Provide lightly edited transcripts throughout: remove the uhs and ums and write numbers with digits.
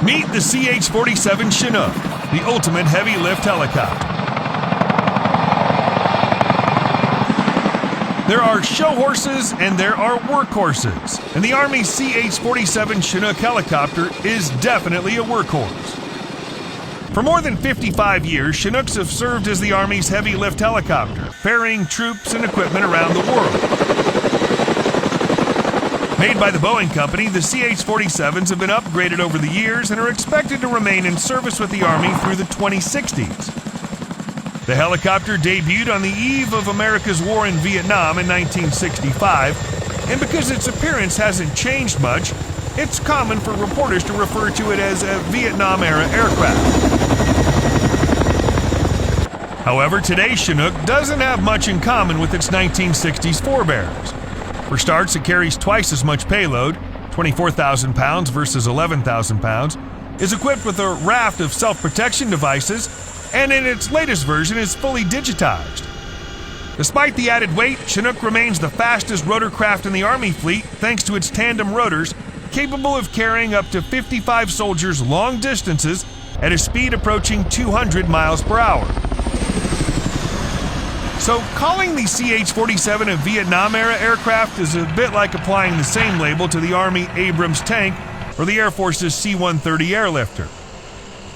Meet the CH-47 Chinook, the ultimate heavy lift helicopter. There are show horses and there are workhorses, and the Army's CH-47 Chinook helicopter is definitely a workhorse. For more than 55 years, Chinooks have served as the Army's heavy lift helicopter, ferrying troops and equipment around the world. Made by the Boeing Company, the CH-47s have been upgraded over the years and are expected to remain in service with the Army through the 2060s. The helicopter debuted on the eve of America's war in Vietnam in 1965, and because its appearance hasn't changed much, it's common for reporters to refer to it as a Vietnam-era aircraft. However, today's Chinook doesn't have much in common with its 1960s forebears. For starts, it carries twice as much payload, 24,000 pounds versus 11,000 pounds, is equipped with a raft of self-protection devices, and in its latest version is fully digitized. Despite the added weight, Chinook remains the fastest rotorcraft in the Army fleet thanks to its tandem rotors, capable of carrying up to 55 soldiers long distances at a speed approaching 200 miles per hour. So calling the CH-47 a Vietnam-era aircraft is a bit like applying the same label to the Army Abrams tank or the Air Force's C-130 airlifter.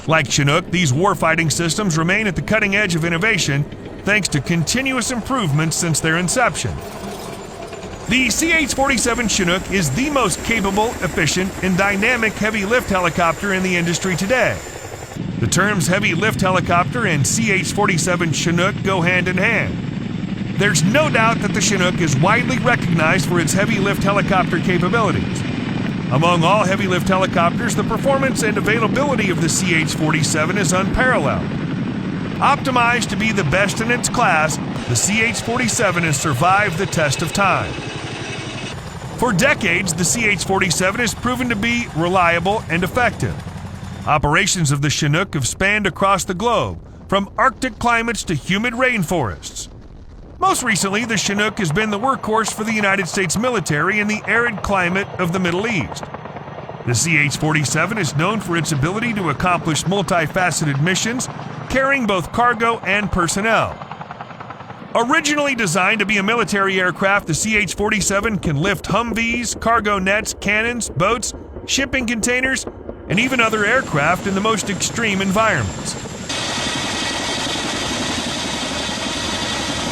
Like Chinook, these warfighting systems remain at the cutting edge of innovation thanks to continuous improvements since their inception. The CH-47 Chinook is the most capable, efficient, and dynamic heavy lift helicopter in the industry today. The terms heavy lift helicopter and CH-47 Chinook go hand in hand. There's no doubt that the Chinook is widely recognized for its heavy lift helicopter capabilities. Among all heavy lift helicopters, the performance and availability of the CH-47 is unparalleled. Optimized to be the best in its class, the CH-47 has survived the test of time. For decades, the CH-47 has proven to be reliable and effective. Operations of the Chinook have spanned across the globe, from Arctic climates to humid rainforests. Most recently, the Chinook has been the workhorse for the United States military in the arid climate of the Middle East. The CH-47 is known for its ability to accomplish multifaceted missions, carrying both cargo and personnel. Originally designed to be a military aircraft, the CH-47 can lift Humvees, cargo nets, cannons, boats, shipping containers, and even other aircraft in the most extreme environments.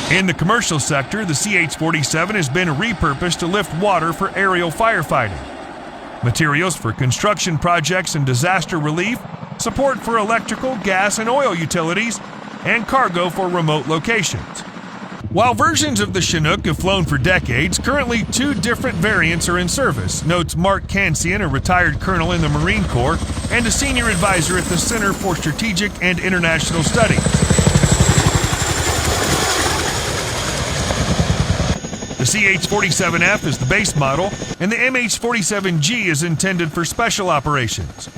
In the commercial sector, the CH-47 has been repurposed to lift water for aerial firefighting, materials for construction projects and disaster relief, support for electrical, gas, and oil utilities, and cargo for remote locations. While versions of the Chinook have flown for decades, currently 2 different variants are in service, notes Mark Kansian, a retired colonel in the Marine Corps and a senior advisor at the Center for Strategic and International Studies. The CH-47F is the base model, and the MH-47G is intended for special operations.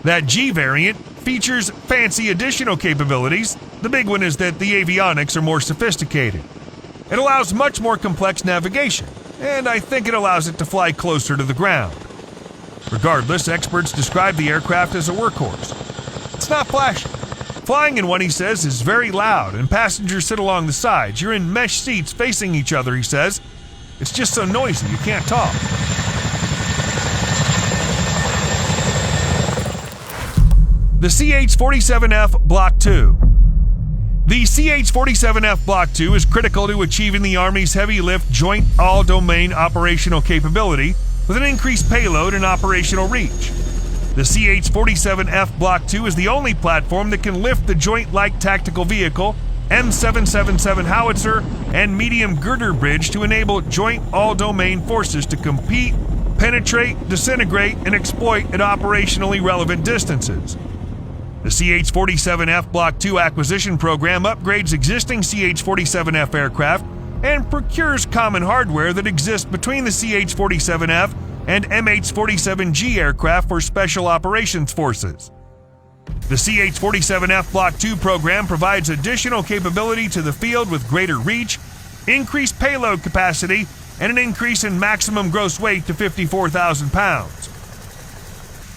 That G variant features fancy additional capabilities. The big one is that the avionics are more sophisticated. It allows much more complex navigation, and I think it allows it to fly closer to the ground. Regardless, experts describe the aircraft as a workhorse. It's not flashy. Flying in one, he says, is very loud, and passengers sit along the sides. You're in mesh seats facing each other, he says. It's just so noisy, you can't talk. The CH-47F Block 2. The CH-47F Block 2 is critical to achieving the Army's heavy lift Joint All-Domain operational capability with an increased payload and operational reach. The CH-47F Block 2 is the only platform that can lift the Joint Light Tactical Vehicle, M777 howitzer, and medium girder bridge to enable Joint All-Domain forces to compete, penetrate, disintegrate, and exploit at operationally relevant distances. The CH-47F Block 2 acquisition program upgrades existing CH-47F aircraft and procures common hardware that exists between the CH-47F and MH-47G aircraft for Special Operations Forces. The CH-47F Block 2 program provides additional capability to the field with greater reach, increased payload capacity, and an increase in maximum gross weight to 54,000 pounds.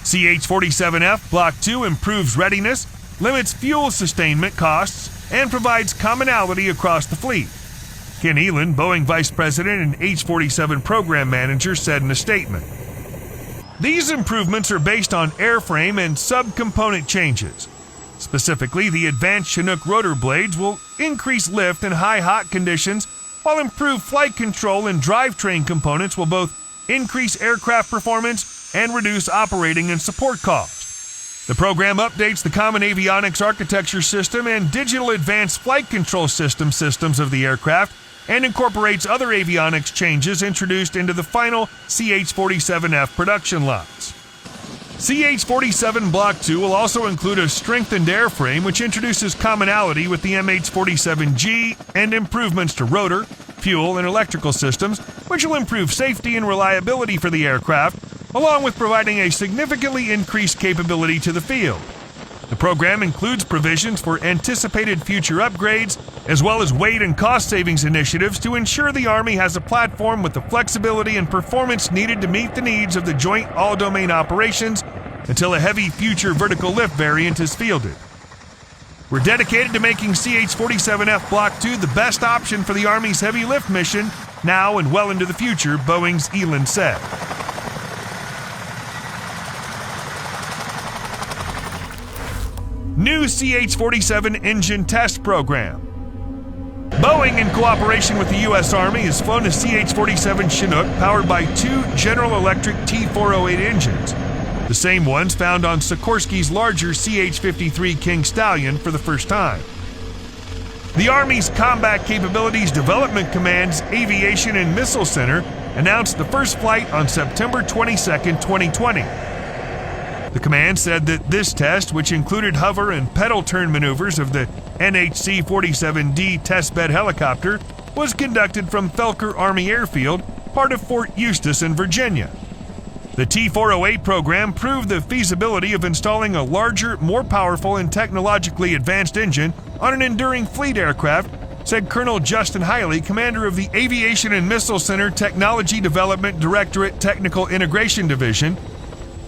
CH-47F Block 2 improves readiness, limits fuel sustainment costs, and provides commonality across the fleet. Ken Elan, Boeing Vice President and H-47 Program Manager, said in a statement. These improvements are based on airframe and subcomponent changes. Specifically, the advanced Chinook rotor blades will increase lift in high-hot conditions, while improved flight control and drivetrain components will both increase aircraft performance and reduce operating and support costs. The program updates the Common Avionics Architecture System and Digital Advanced Flight Control systems of the aircraft and incorporates other avionics changes introduced into the final CH-47F production lots. CH-47 Block 2 will also include a strengthened airframe which introduces commonality with the MH-47G and improvements to rotor, fuel, and electrical systems, which will improve safety and reliability for the aircraft, along with providing a significantly increased capability to the field. The program includes provisions for anticipated future upgrades, as well as weight and cost savings initiatives to ensure the Army has a platform with the flexibility and performance needed to meet the needs of the Joint All-Domain Operations until a heavy future vertical lift variant is fielded. We're dedicated to making CH-47F Block 2 the best option for the Army's heavy lift mission now and well into the future, Boeing's Elan said. New CH-47 engine test program. Boeing, in cooperation with the U.S. Army, has flown a CH-47 Chinook powered by two General Electric T408 engines, the same ones found on Sikorsky's larger CH-53 King Stallion for the first time. The Army's Combat Capabilities Development Command's Aviation and Missile Center announced the first flight on September 22, 2020. The command said that this test, which included hover and pedal turn maneuvers of the NHC-47D testbed helicopter, was conducted from Felker Army Airfield, part of Fort Eustis in Virginia. The T408 program proved the feasibility of installing a larger, more powerful, and technologically advanced engine on an enduring fleet aircraft, said Colonel Justin Hiley, commander of the Aviation and Missile Center Technology Development Directorate Technical Integration Division.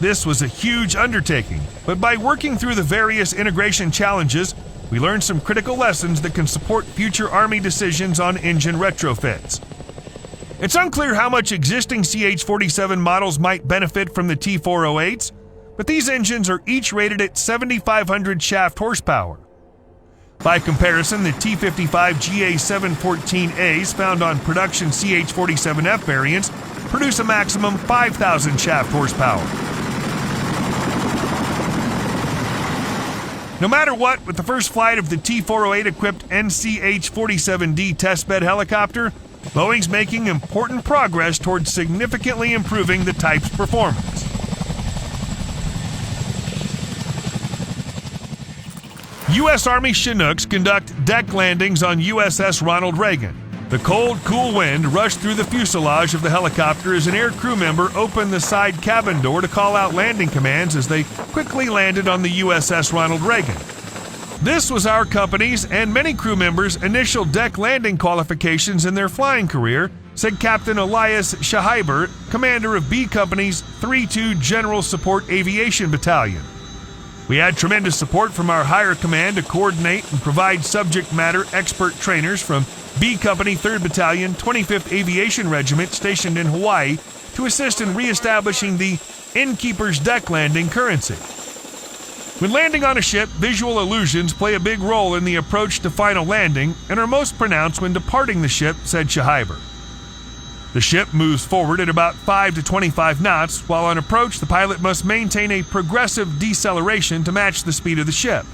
This was a huge undertaking, but by working through the various integration challenges, we learned some critical lessons that can support future Army decisions on engine retrofits. It's unclear how much existing CH-47 models might benefit from the T408s, but these engines are each rated at 7,500 shaft horsepower. By comparison, the T55 GA714As found on production CH-47F variants produce a maximum 5,000 shaft horsepower. No matter what, with the first flight of the T408-equipped NCH-47D testbed helicopter, Boeing's making important progress towards significantly improving the type's performance. U.S. Army Chinooks conduct deck landings on USS Ronald Reagan. The cold, cool wind rushed through the fuselage of the helicopter as an air crew member opened the side cabin door to call out landing commands as they quickly landed on the USS Ronald Reagan. This was our company's and many crew members' initial deck landing qualifications in their flying career, said Captain Elias Shahaiber, commander of B Company's 3-2 General Support Aviation Battalion. We had tremendous support from our higher command to coordinate and provide subject matter expert trainers from B Company 3rd Battalion, 25th Aviation Regiment stationed in Hawaii to assist in reestablishing the innkeeper's deck landing currency. When landing on a ship, visual illusions play a big role in the approach to final landing and are most pronounced when departing the ship, said Shahaiber. The ship moves forward at about 5 to 25 knots, while on approach the pilot must maintain a progressive deceleration to match the speed of the ship.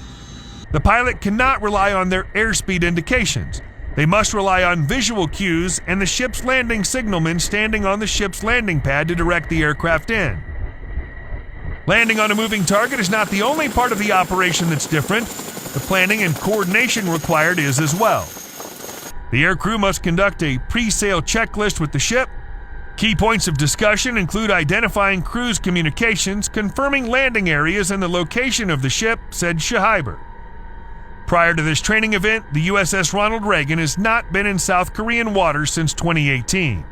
The pilot cannot rely on their airspeed indications. They must rely on visual cues and the ship's landing signalman standing on the ship's landing pad to direct the aircraft in. Landing on a moving target is not the only part of the operation that's different. The planning and coordination required is as well. The aircrew must conduct a pre-sail checklist with the ship. Key points of discussion include identifying cruise communications, confirming landing areas and the location of the ship, said Shahaiber. Prior to this training event, the USS Ronald Reagan has not been in South Korean waters since 2018.